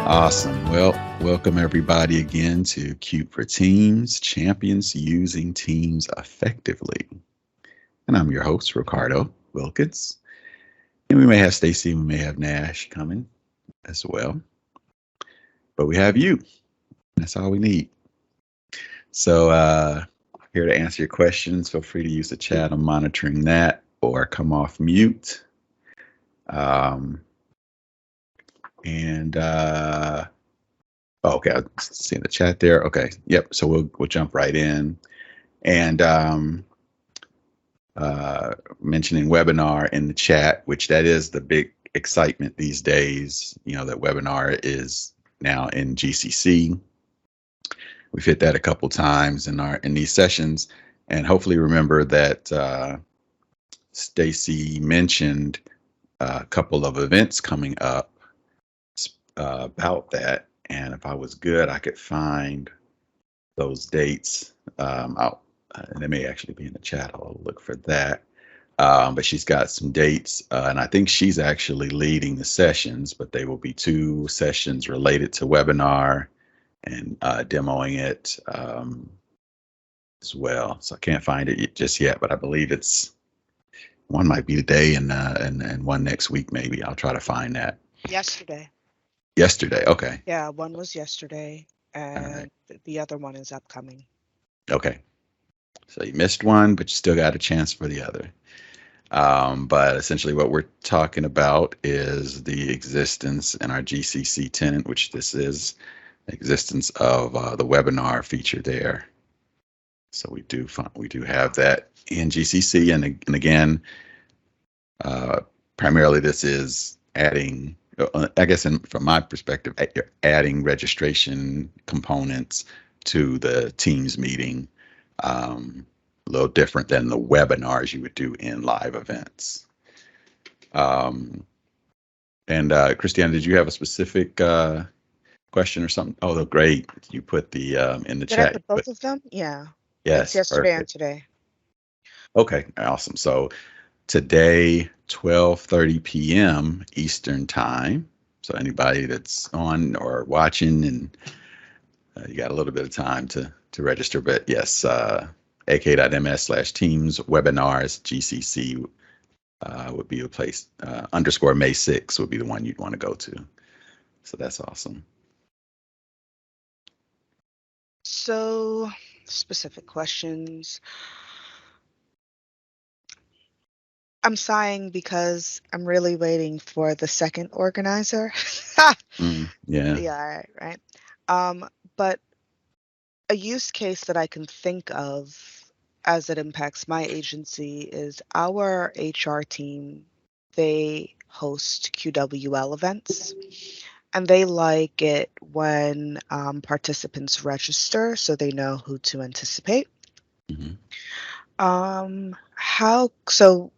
Awesome. Well, welcome everybody again to Cute for Teams, Champions Using Teams Effectively. And I'm your host, Ricardo Wilkins. And we may have Stacy, we may have Nash coming as well. But we have you. That's all we need. So here to answer your questions. Feel free to use the chat. I'm monitoring that or come off mute. Okay, I see the chat there. Okay, yep. So we'll jump right in, and mentioning webinar in the chat, which that is the big excitement these days. You know that webinar is now in GCC. We've hit that a couple times in these sessions, and hopefully remember that Stacy mentioned a couple of events coming up about that. And if I was good, I could find those dates out. And they may actually be in the chat. I'll look for that. But she's got some dates, and I think she's actually leading the sessions, but they will be 2 sessions related to webinar and demoing it as well. So I can't find it just yet, but I believe one might be today and one next week maybe. I'll try to find that. Yesterday, okay. Yeah, one was yesterday, and the other one is upcoming. Okay. So you missed one, but you still got a chance for the other. But essentially what we're talking about is the existence in our GCC tenant, which this is the existence of the webinar feature there. So we do have that in GCC, and again, primarily this is adding, I guess, from my perspective, adding registration components to the Teams meeting. A little different than the webinars you would do in live events. And Christiana, did you have a specific question or something? Oh, great! You put the in the chat. Did I put both of them? Yeah. Yes. It's yesterday perfect. and today. Okay, awesome. So today, 12:30 p.m. Eastern time. So anybody that's on or watching, and you got a little bit of time to register. But yes, ak.ms/teams webinars GCC would be a place. _ May 6 would be the one you'd want to go to. So that's awesome. So, specific questions. I'm sighing because I'm really waiting for the second organizer. Yeah. Yeah, right. But a use case that I can think of as it impacts my agency is our HR team. They host QWL events, and they like it when participants register so they know who to anticipate. Mm-hmm. So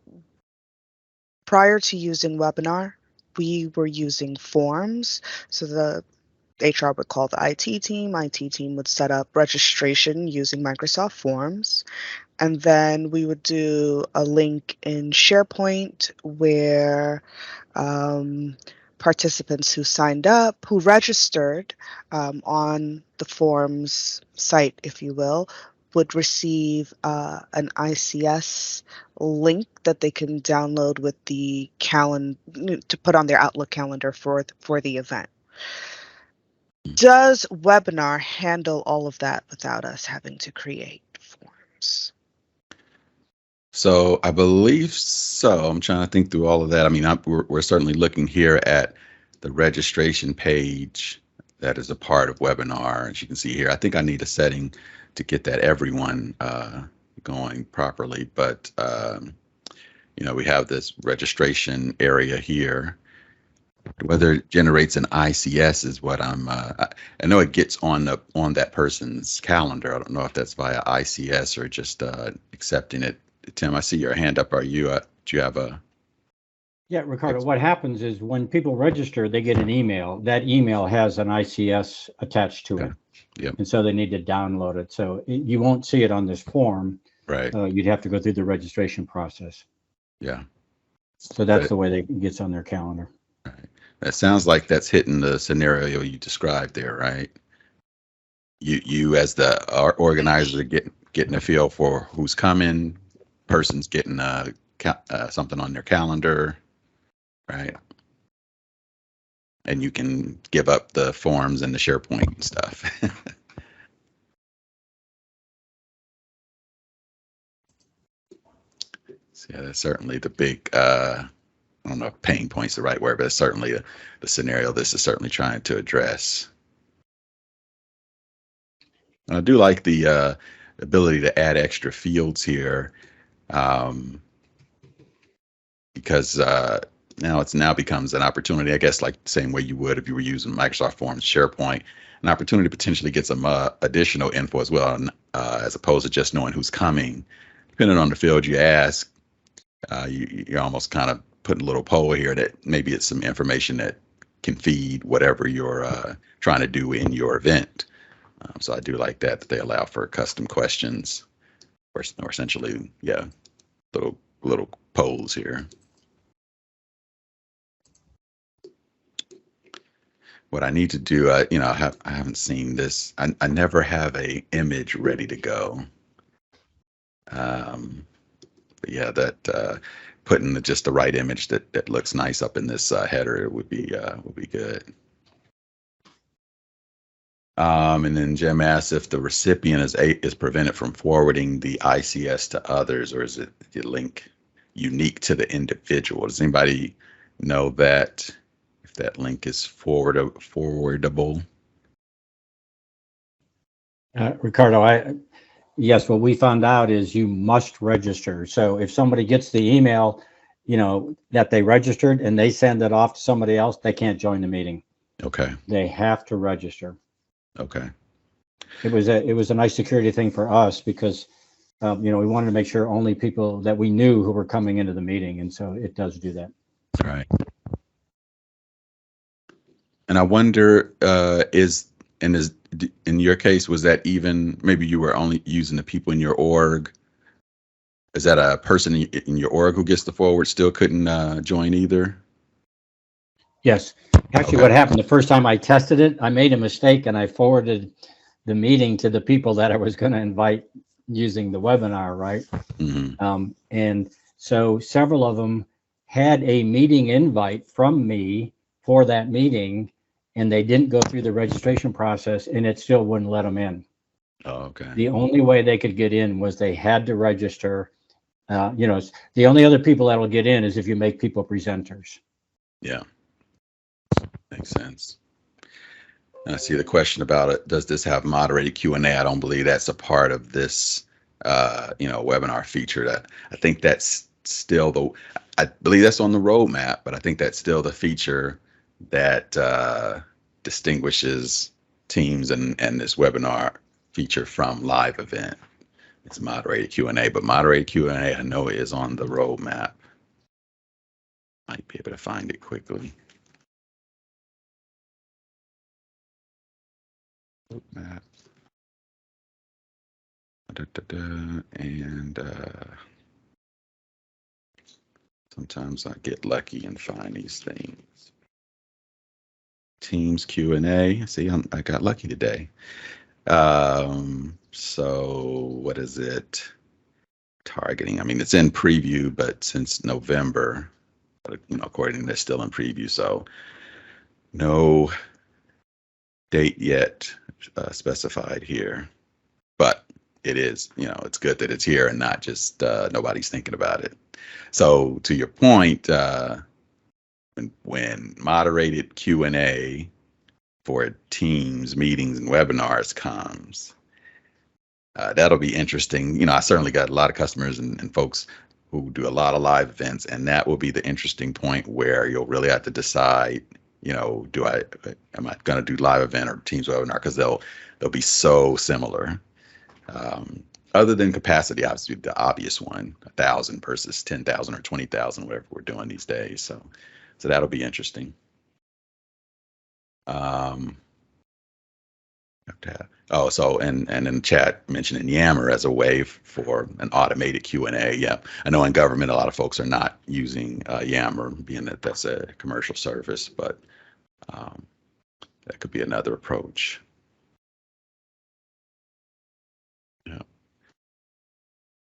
prior to using webinar, we were using forms. So the HR would call the IT team would set up registration using Microsoft Forms, and then we would do a link in SharePoint where participants who signed up, who registered on the forms site, if you will, would receive an ICS link that they can download with the calendar to put on their Outlook calendar for the event. Does webinar handle all of that without us having to create forms? So I believe so. I'm trying to think through all of that. I mean, we're certainly looking here at the registration page that is a part of webinar. As you can see here, I think I need a setting to get that everyone going properly. But, we have this registration area here. Whether it generates an ICS is what I know it gets on that person's calendar. I don't know if that's via ICS or just accepting it. Tim, I see your hand up. Do you have a? Yeah, Ricardo, what happens is when people register, they get an email. That email has an ICS attached to it. Yep. And so they need to download it. So you won't see it on this form. Right. You'd have to go through the registration process. Yeah. So that's the way it gets on their calendar. Right. That sounds like that's hitting the scenario you described there, right? You as the organizer getting a feel for who's coming, person's getting something on their calendar, right? And you can give up the forms and the SharePoint and stuff. So yeah, that's certainly the big, I don't know if pain point's the right word, but it's certainly the scenario this is certainly trying to address. And I do like the ability to add extra fields here, because now becomes an opportunity, I guess, like the same way you would if you were using Microsoft Forms, SharePoint, an opportunity to potentially get some additional info as well, as opposed to just knowing who's coming. Depending on the field you ask, you're almost kind of putting a little poll here that maybe it's some information that can feed whatever you're trying to do in your event. So I do like that they allow for custom questions, or essentially, yeah, little polls here. What I need to do, I haven't seen this. I never have a image ready to go. But yeah, that putting just the right image that looks nice up in this header would be good. And then Jim asks if the recipient is prevented from forwarding the ICS to others, or is it the link unique to the individual? Does anybody know that, if that link is forwardable? Ricardo, yes, what we found out is you must register. So if somebody gets the email, that they registered and they send it off to somebody else, they can't join the meeting. Okay. They have to register. Okay. It was a nice security thing for us because, we wanted to make sure only people that we knew who were coming into the meeting. And so it does do that. Right. And I wonder, in your case, was that even, maybe you were only using the people in your org? Is that a person in your org who gets the forward still couldn't join either? Yes. Actually, Okay. What happened the first time I tested it, I made a mistake and I forwarded the meeting to the people that I was going to invite using the webinar, right? Mm-hmm. And so several of them had a meeting invite from me for that meeting, and they didn't go through the registration process, and it still wouldn't let them in. Oh, okay. The only way they could get in was they had to register. The only other people that'll get in is if you make people presenters. Yeah. Makes sense. And I see the question about it. Does this have moderated Q&A? I don't believe that's a part of this, webinar feature. That I think that's still I believe that's on the roadmap, but I think that's still the feature that distinguishes Teams and this webinar feature from live event. It's moderated Q&A, but moderated Q&A I know is on the roadmap. Might be able to find it quickly. Roadmap. And sometimes I get lucky and find these things. Teams Q&A. See, I got lucky today. So what is it? Targeting. I mean, it's in preview, but since November, according to this, still in preview. So no date yet specified here, but it is, it's good that it's here and not just nobody's thinking about it. So to your point, when moderated Q&A for Teams meetings and webinars comes, that'll be interesting. I certainly got a lot of customers and folks who do a lot of live events, and that will be the interesting point where you'll really have to decide, am I going to do live event or Teams webinar? Because they'll be so similar. Other than capacity, obviously the obvious one, 1,000 versus 10,000 or 20,000, whatever we're doing these days. So that'll be interesting. And in the chat mentioning Yammer as a way for an automated Q&A. Yeah, I know in government a lot of folks are not using Yammer, being that that's a commercial service, but Um, that could be another approach. Yeah.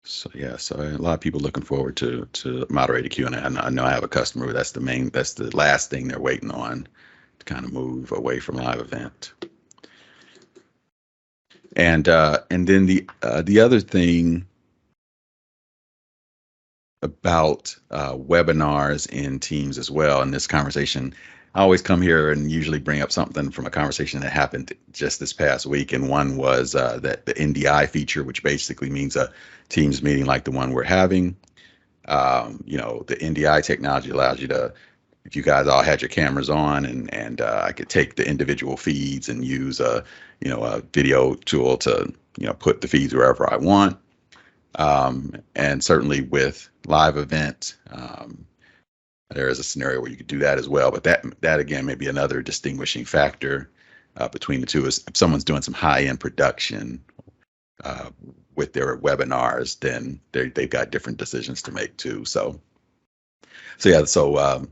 So yeah, so a lot of people looking forward to moderated Q&A. I know I have a customer who that's the last thing they're waiting on to kind of move away from live event. And then the other thing about webinars in Teams as well in this conversation, I always come here and usually bring up something from a conversation that happened just this past week, and one was that the NDI feature, which basically means a Teams meeting like the one we're having. The NDI technology allows you to, if you guys all had your cameras on, and I could take the individual feeds and use a video tool to put the feeds wherever I want. And certainly with live event, there is a scenario where you could do that as well. But that again may be another distinguishing factor between the two. Is if someone's doing some high-end production with their webinars, then they've got different decisions to make too. So yeah. So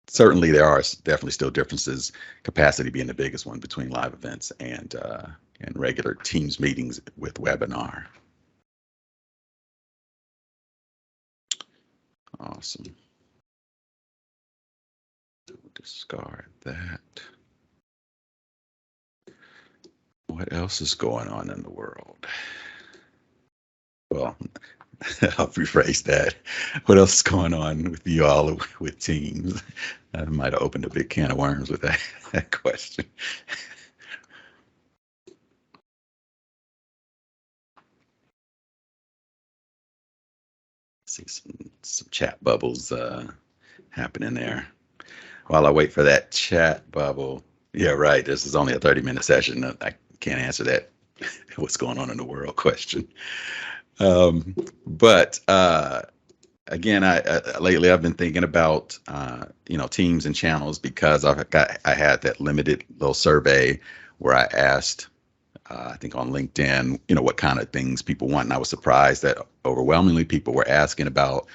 certainly there are definitely still differences. Capacity being the biggest one between live events and regular Teams meetings with webinar. Awesome. Discard that. What else is going on in the world? Well, I'll rephrase that. What else is going on with you all with Teams? I might have opened a big can of worms with that question. See some chat bubbles happening there. While I wait for that chat bubble, yeah, right. This is only a 30-minute session. I can't answer that what's going on in the world question. But again, lately I've been thinking about Teams and channels, because I had that limited little survey where I asked, I think on LinkedIn, what kind of things people want, and I was surprised that overwhelmingly people were asking about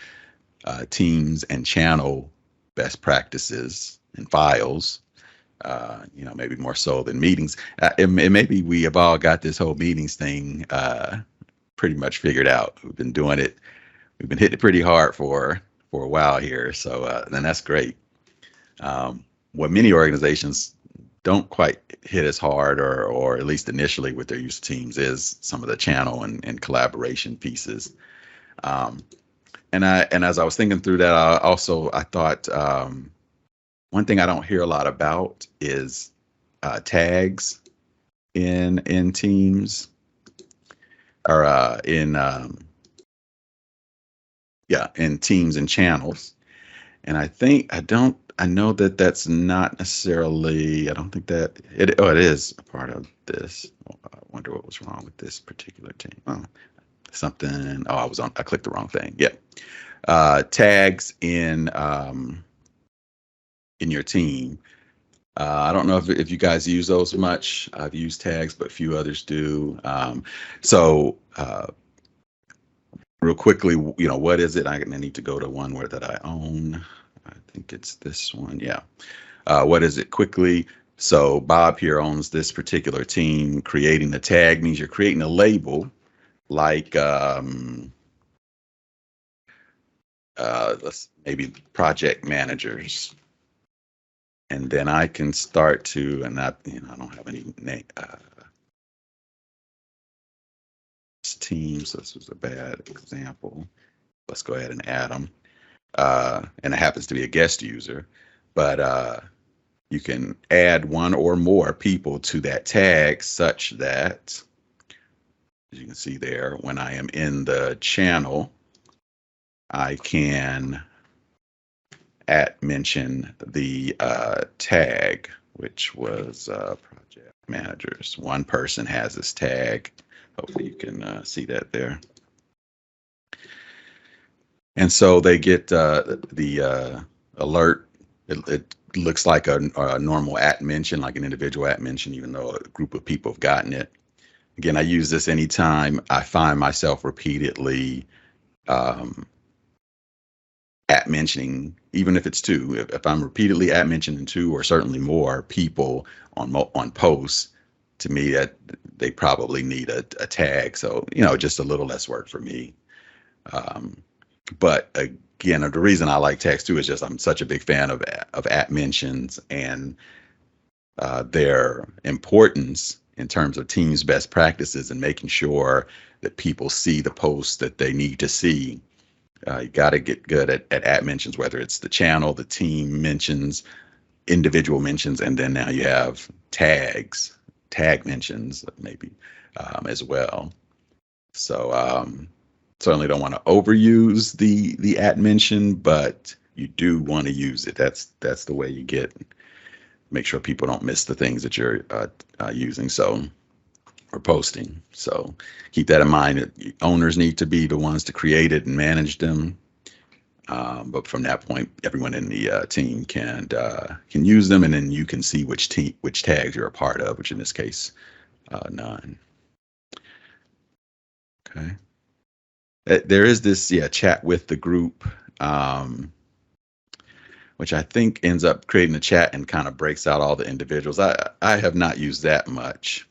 Teams and channel best practices and files. Maybe more so than meetings. It maybe we have all got this whole meetings thing pretty much figured out. We've been doing it. We've been hitting it pretty hard for a while here. So then that's great. What many organizations don't quite hit as hard, or at least initially with their use of Teams, is some of the channel and collaboration pieces. And as I was thinking through that, I thought one thing I don't hear a lot about is tags in Teams, or in Teams and channels. And I know that that's not necessarily, I don't think that it is a part of this. I wonder what was wrong with this particular team. I clicked the wrong thing. Yeah. Tags in your team. I don't know if you guys use those much. I've used tags, but few others do. Real quickly, what is it? I need to go to one that I own. I think it's this one. Yeah. What is it? Quickly. So Bob here owns this particular team. Creating the tag means you're creating a label, like maybe project managers. And then I can start to, and I don't have any name, team, so this was a bad example. Let's go ahead and add them. And it happens to be a guest user, but you can add one or more people to that tag, such that, as you can see there, when I am in the channel, I can mention the tag, which was project managers. One person has this tag. Hopefully you can see that there. And so they get the alert. It looks like a normal @ mention, like an individual @ mention, even though a group of people have gotten it. Again, I use this anytime I find myself repeatedly at mentioning, even if it's two, if I'm repeatedly at mentioning two or certainly more people on posts, to me that they probably need a tag. So, just a little less work for me. But again, the reason I like tags too is just I'm such a big fan of at mentions and their importance in terms of teams' best practices and making sure that people see the posts that they need to see. You got to get good at mentions, whether it's the channel, the team mentions, individual mentions, and then now you have tag mentions maybe as well. So certainly don't want to overuse the at mention, but you do want to use it. That's the way you make sure people don't miss the things that you're using or posting. So keep that in mind. Owners need to be the ones to create it and manage them. But from that point, everyone in the team can use them, and then you can see which tags you're a part of, which in this case, none. Okay. There is this chat with the group, which I think ends up creating a chat and kind of breaks out all the individuals. I have not used that much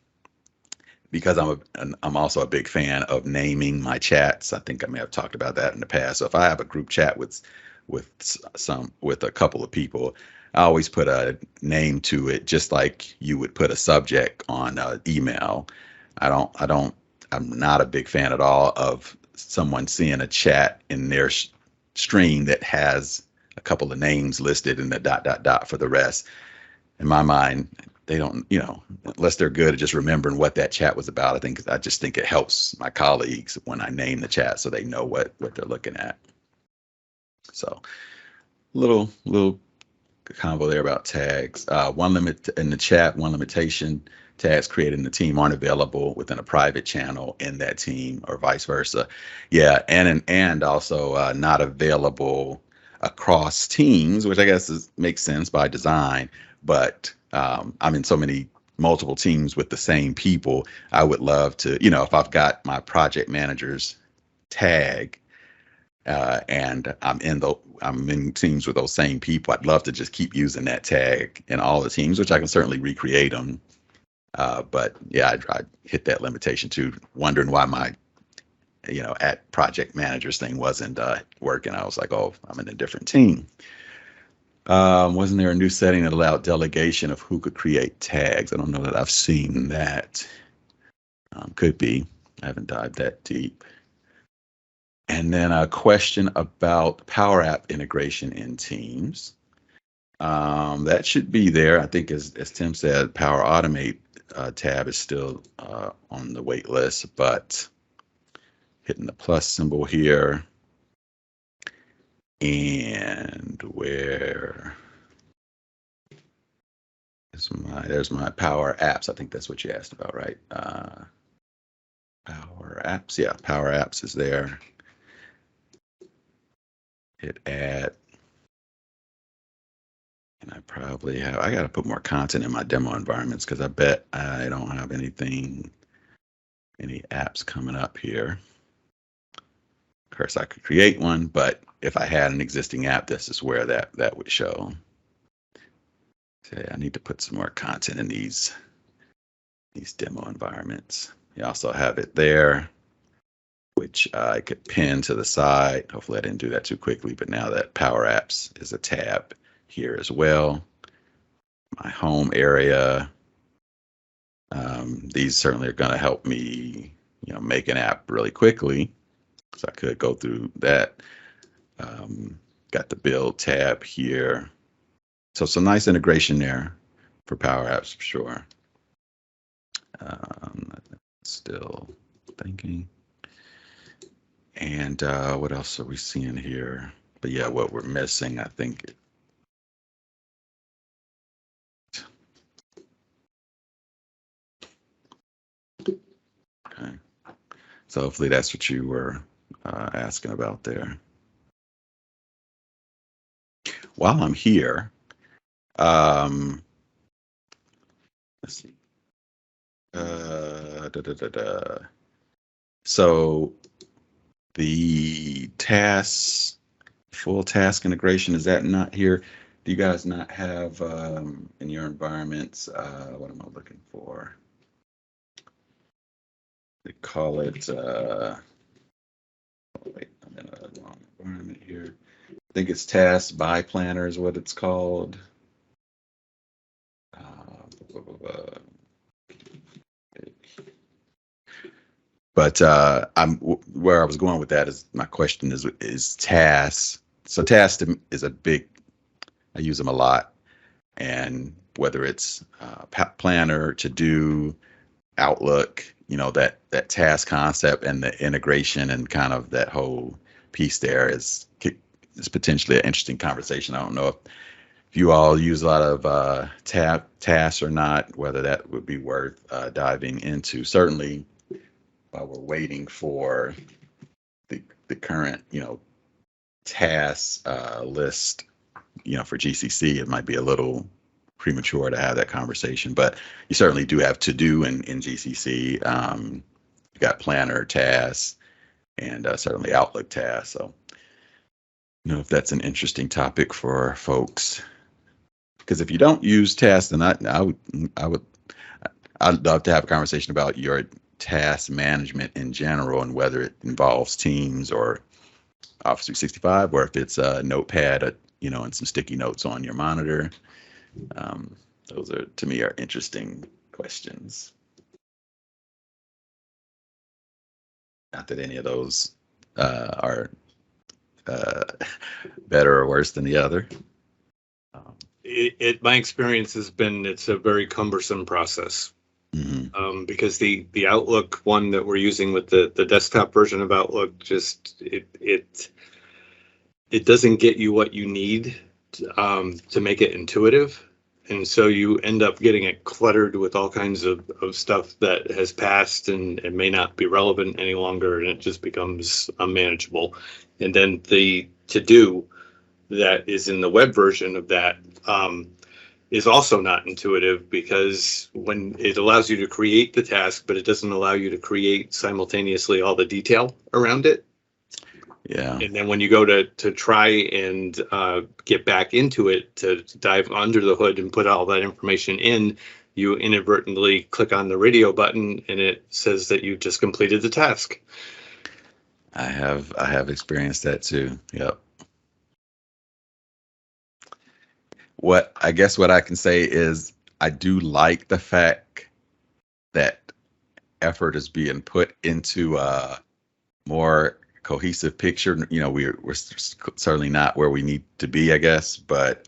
because I'm also a big fan of naming my chats. I think I may have talked about that in the past. So if I have a group chat with a couple of people, I always put a name to it, just like you would put a subject on email. I'm not a big fan at all of someone seeing a chat in their stream that has a couple of names listed and the ... for the rest. In my mind, they don't, unless they're good at just remembering what that chat was about. I just think it helps my colleagues when I name the chat so they know what they're looking at. So little convo there about tags. One limit in the chat, one limitation: tags created in the team aren't available within a private channel in that team, or vice versa. Yeah, and also not available across teams, which I guess makes sense by design. But I'm in so many multiple teams with the same people. I would love to, if I've got my project manager's tag and I'm in teams with those same people, I'd love to just keep using that tag in all the teams, which I can certainly recreate them. But yeah, I hit that limitation too, wondering why my at project managers thing wasn't working. I was like, oh, I'm in a different team. Wasn't there a new setting that allowed delegation of who could create tags? I don't know that I've seen that. Could be. I haven't dived that deep. And then a question about Powerapp integration in Teams. That should be there. I think, as Tim said, Power Automate tab is still on the wait list, but hitting the plus symbol here. And where is there's my Power Apps. I think that's what you asked about, right? Power Apps. Yeah, Power Apps is there. Hit add. And I got to put more content in my demo environments because I bet I don't have any apps coming up here. Of course, I could create one, but if I had an existing app, this is where that would show. Okay, I need to put some more content in these demo environments. You also have it there, which I could pin to the side. Hopefully I didn't do that too quickly, but now that Power Apps is a tab here as well. My home area. These certainly are going to help me, make an app really quickly. So I could go through that. Got the build tab here. So some nice integration there for Power Apps for sure. Still thinking. And what else are we seeing here? But yeah, what we're missing, I think. Okay. So hopefully that's what you were asking about there. While I'm here, let's see. So the tasks full task integration, is that not here? Do you guys not have in your environments, what am I looking for? They call it, oh, wait, I'm in a wrong environment here. I think it's task by planner is what it's called. But where I was going with that is my question is tasks. So tasks is a big, I use them a lot, and whether it's planner, to do, Outlook, that task concept and the integration and kind of that whole piece there is potentially an interesting conversation. I don't know if you all use a lot of tasks or not, whether that would be worth diving into. Certainly, while we're waiting for the current, task list, for GCC, it might be a little premature to have that conversation, but you certainly do have to do in GCC. You got planner tasks and certainly Outlook tasks. So, if that's an interesting topic for folks, because if you don't use tasks, then I'd love to have a conversation about your task management in general and whether it involves Teams or Office 365, or if it's a notepad, and some sticky notes on your monitor. Those are, to me, are interesting questions. Not that any of those are better or worse than the other. My experience has been it's a very cumbersome process. Mm-hmm. Because the Outlook one that we're using with the desktop version of Outlook, just it doesn't get you what you need to make it intuitive. And so you end up getting it cluttered with all kinds of stuff that has passed and may not be relevant any longer, and it just becomes unmanageable. And then the to-do that is in the web version of that is also not intuitive, because when it allows you to create the task, but it doesn't allow you to create simultaneously all the detail around it. Yeah. And then when you go to try and get back into it, to dive under the hood and put all that information in, you inadvertently click on the radio button and it says that you just completed the task. I have experienced that too. Yep. What I can say is I do like the fact that effort is being put into a more cohesive picture. We're certainly not where we need to be, I guess, but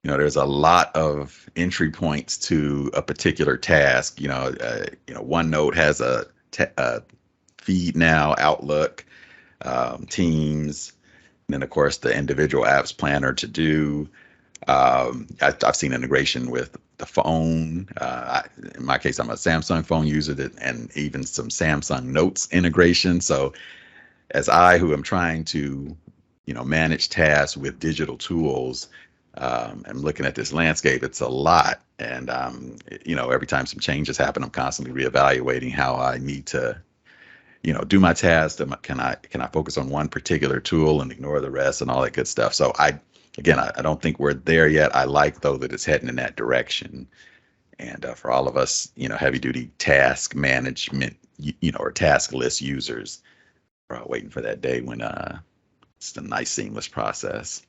there's a lot of entry points to a particular task. OneNote has a feed now, Outlook, Teams, and then of course the individual apps planner to do. I've seen integration with the phone. In my case, I'm a Samsung phone user, and even some Samsung Notes integration. So as who am trying to, manage tasks with digital tools, I'm looking at this landscape, it's a lot. And, every time some changes happen, I'm constantly reevaluating how I need to, do my tasks. Can I focus on one particular tool and ignore the rest and all that good stuff? So I don't think we're there yet. I like, though, that it's heading in that direction. And for all of us, heavy duty task management, or task list users, we're waiting for that day when it's a nice seamless process.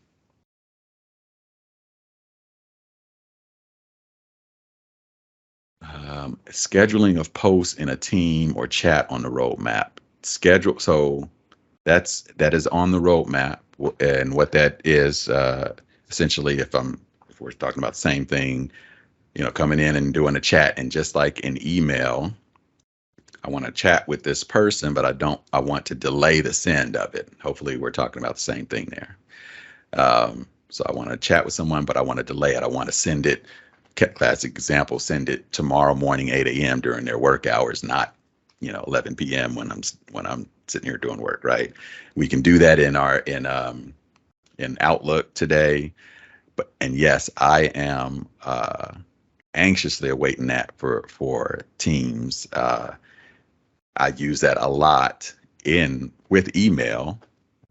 Scheduling of posts in a team or chat on the roadmap. So that is on the roadmap. And what that is, essentially, if we're talking about the same thing, coming in and doing a chat, and just like in email, I want to chat with this person, but I want to delay the send of it. Hopefully we're talking about the same thing there. So I want to chat with someone, but I want to delay it. I want to send it, classic example, send it tomorrow morning, 8 a.m. during their work hours, not 11 p.m. when I'm sitting here doing work, right? We can do that in Outlook today. And yes, I am anxiously awaiting that for Teams. I use that a lot with email,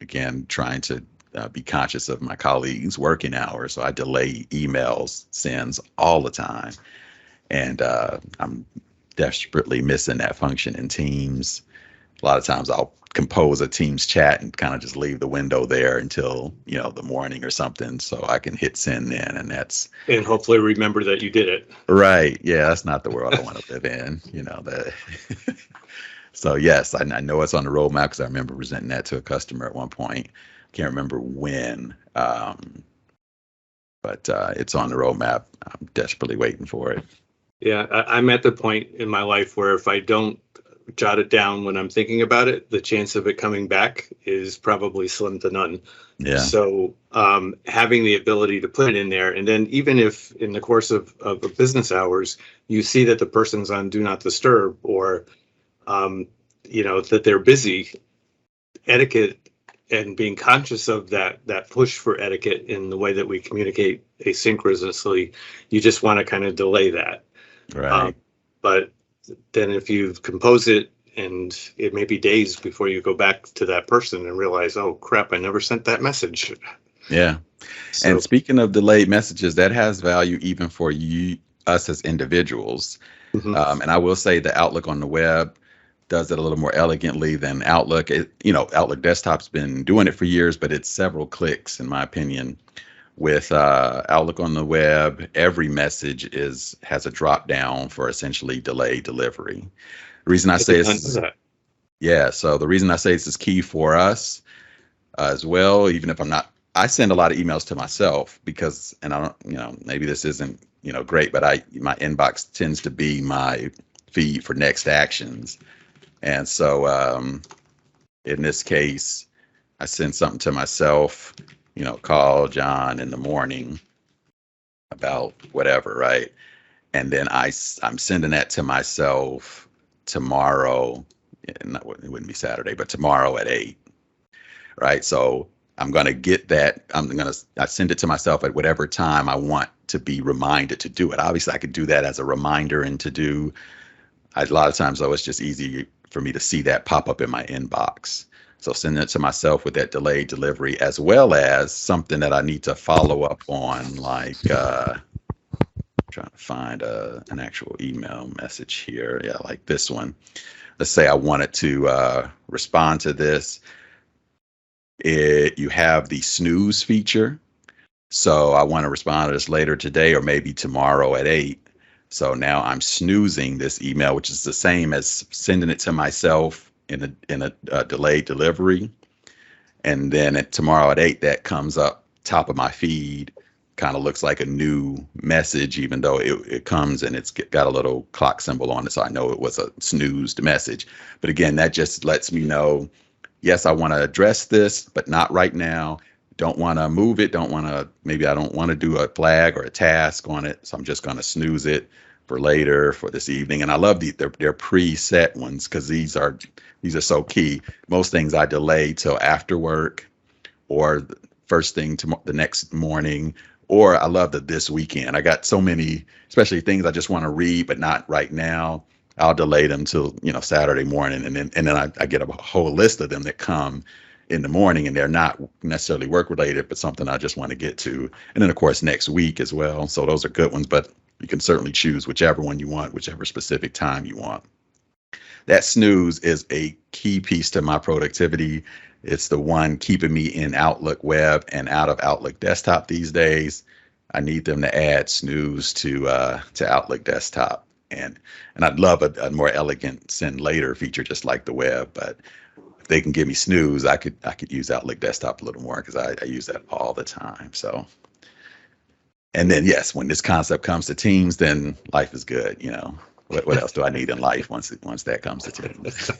again, trying to be conscious of my colleagues' working hours. So I delay emails sends all the time. And I'm desperately missing that function in Teams. A lot of times I'll compose a Teams chat and kind of just leave the window there until, the morning or something, so I can hit send then. And hopefully remember that you did it. Right. Yeah, that's not the world I want to live in, that. So yes, I know it's on the roadmap because I remember presenting that to a customer at one point. Can't remember when, but it's on the roadmap. I'm desperately waiting for it. Yeah, I'm at the point in my life where if I don't jot it down when I'm thinking about it, the chance of it coming back is probably slim to none. Yeah. So having the ability to put it in there, and then even if in the course of business hours, you see that the person's on Do Not Disturb or, that they're busy, etiquette and being conscious of that push for etiquette in the way that we communicate asynchronously, you just want to kind of delay that. Right. But then if you compose it, and it may be days before you go back to that person and realize, oh crap, I never sent that message. Yeah. So, and speaking of delayed messages, that has value even for us as individuals. Mm-hmm. And I will say the Outlook on the web does it a little more elegantly than Outlook. Outlook Desktop's been doing it for years, but it's several clicks, in my opinion. With Outlook on the web, every message has a drop down for essentially delayed delivery. The reason I say this so the reason I say this is key for us as well, even if I send a lot of emails to myself because, and I don't, maybe this isn't, great, but my inbox tends to be my feed for next actions. And so in this case, I send something to myself, call John in the morning about whatever, right? And then I'm sending that to myself tomorrow. It wouldn't be Saturday, but tomorrow at 8, right? So I'm going to get that. I send it to myself at whatever time I want to be reminded to do it. Obviously, I could do that as a reminder and to do. A lot of times, though, it's just easy for me to see that pop up in my inbox. So sending it to myself with that delayed delivery, as well as something that I need to follow up on, like trying to find an actual email message here. Yeah, like this one. Let's say I wanted to respond to this. You have the snooze feature. So I want to respond to this later today or maybe tomorrow at 8. So now I'm snoozing this email, which is the same as sending it to myself in a delayed delivery. And then tomorrow at 8, that comes up top of my feed, kind of looks like a new message, even though it comes and it's got a little clock symbol on it. So I know it was a snoozed message. But again, that just lets me know, yes, I want to address this, but not right now. Don't want to move it. Maybe I don't want to do a flag or a task on it. So I'm just going to snooze it for later, for this evening. And I love they're preset ones because these are so key. Most things I delay till after work or first thing the next morning, or I love this weekend. I got so many, especially things I just want to read, but not right now. I'll delay them till, Saturday morning. And then I get a whole list of them that come in the morning, and they're not necessarily work related, but something I just want to get to. And then of course, next week as well. So those are good ones, but you can certainly choose whichever one you want, whichever specific time you want. That snooze is a key piece to my productivity. It's the one keeping me in Outlook web and out of Outlook desktop these days. I need them to add snooze to Outlook desktop. And I'd love a more elegant send later feature, just like the web, but if they can give me snooze, I could use Outlook desktop a little more because I use that all the time. So, and then yes, when this concept comes to Teams, then life is good. What else do I need in life once that comes to Teams?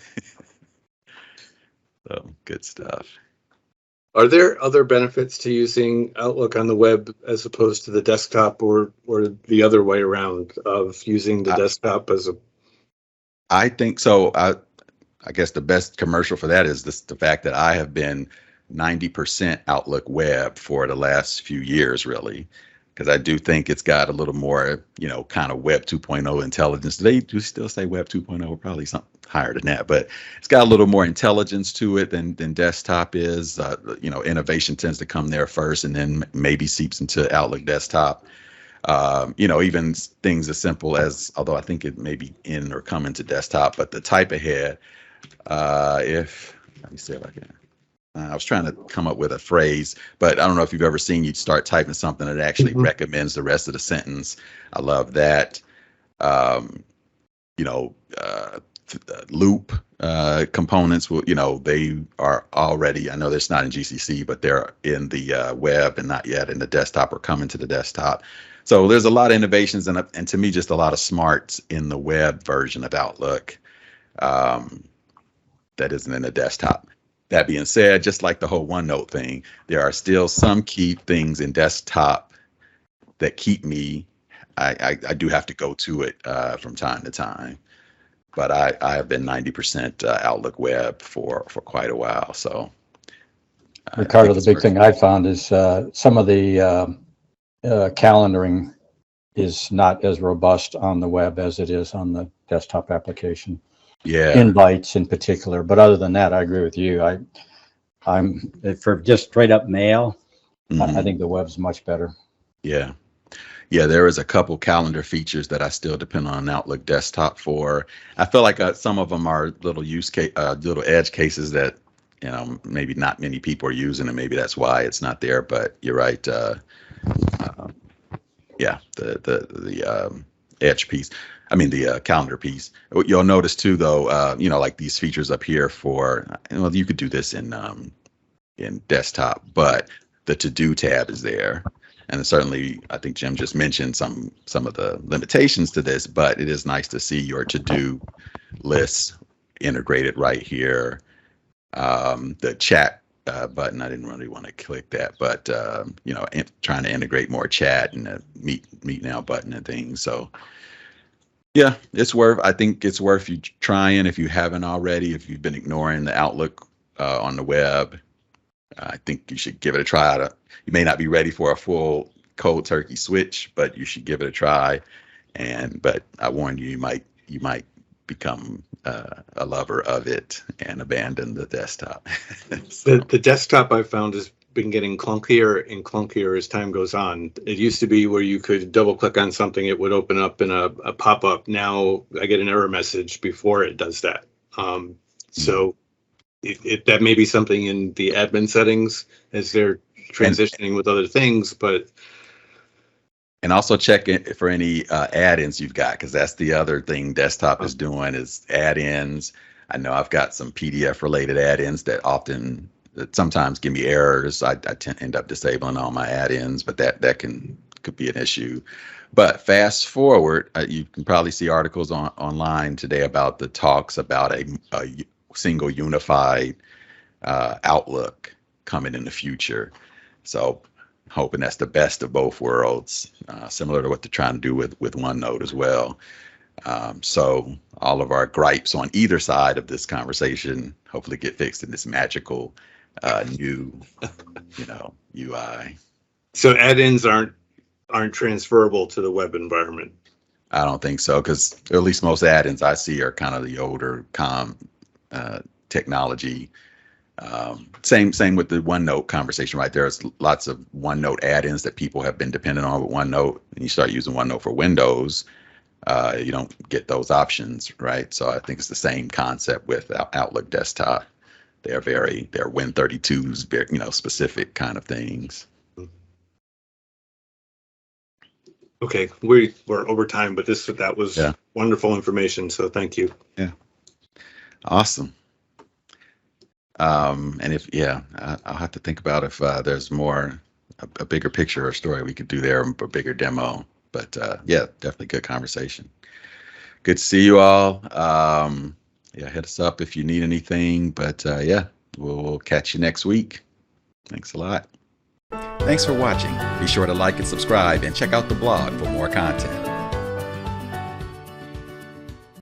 So good stuff. Are there other benefits to using Outlook on the web as opposed to the desktop, or the other way around of using the desktop as a? I think so. I guess the best commercial for that is the fact that I have been 90% Outlook web for the last few years, really. because I do think it's got a little more, kind of Web 2.0 intelligence. They do still say Web 2.0, probably something higher than that, but it's got a little more intelligence to it than desktop is. Innovation tends to come there first and then maybe seeps into Outlook Desktop. Even things as simple as, although I think it may be in or coming to desktop, but the type ahead, let me see if I can. I was trying to come up with a phrase, but I don't know if you've ever seen you start typing something that actually recommends the rest of the sentence. I love that. Loop components they are already, I know that's not in GCC, but they're in the web and not yet in the desktop or coming to the desktop. So there's a lot of innovations and to me, just a lot of smarts in the web version of Outlook that isn't in the desktop. That being said, just like the whole OneNote thing, there are still some key things in desktop that keep me, I do have to go to it from time to time. But I have been 90% Outlook Web for quite a while. So, Ricardo, the big thing I found is some of the calendaring is not as robust on the web as it is on the desktop application. Yeah, invites in particular. But other than that, I agree with you. I'm for just straight up mail. I think the web's much better. Yeah. Yeah, there is a couple calendar features that I still depend on Outlook Desktop for. I feel like some of them are little little edge cases that, maybe not many people are using, and maybe that's why it's not there. But you're right. Yeah, the edge piece. I mean, the calendar piece. You'll notice too, though, like these features up here you could do this in desktop, but the to-do tab is there. And certainly, I think Jim just mentioned some of the limitations to this, but it is nice to see your to-do lists integrated right here. The chat button, I didn't really want to click that, but trying to integrate more chat and the meet now button and things. So yeah, I think it's worth you trying if you haven't already. If you've been ignoring the Outlook on the web, I think you should give it a try. You may not be ready for a full cold turkey switch, but you should give it a try. But I warn you, you might become a lover of it and abandon the desktop. The desktop I found has been getting clunkier and clunkier as time goes on. It used to be where you could double click on something, it would open up in a pop-up. Now I get an error message before it does that. So that may be something in the admin settings as they're transitioning with other things, and also check it for any add-ins you've got, because that's the other thing desktop is doing is add-ins. I know I've got some PDF related add-ins that sometimes give me errors. I end up disabling all my add-ins, but that could be an issue. But fast forward, you can probably see articles online today about the talks about a single unified Outlook coming in the future. So hoping that's the best of both worlds, similar to what they're trying to do with OneNote as well. So all of our gripes on either side of this conversation hopefully get fixed in this magical new UI. So add-ins aren't transferable to the web environment. I don't think so, because at least most add-ins I see are kind of the older technology. Same with the OneNote conversation, right? There's lots of OneNote add-ins that people have been dependent on with OneNote, and you start using OneNote for Windows, you don't get those options, right? So I think it's the same concept with Outlook Desktop. They're Win32s, specific kind of things. Okay, we're over time, but that was wonderful information. So thank you. Yeah, awesome. And I'll have to think about if there's more a bigger picture or story we could do there, a bigger demo. But definitely good conversation. Good to see you all. Hit us up if you need anything. But we'll catch you next week. Thanks a lot. Thanks for watching. Be sure to like and subscribe and check out the blog for more content.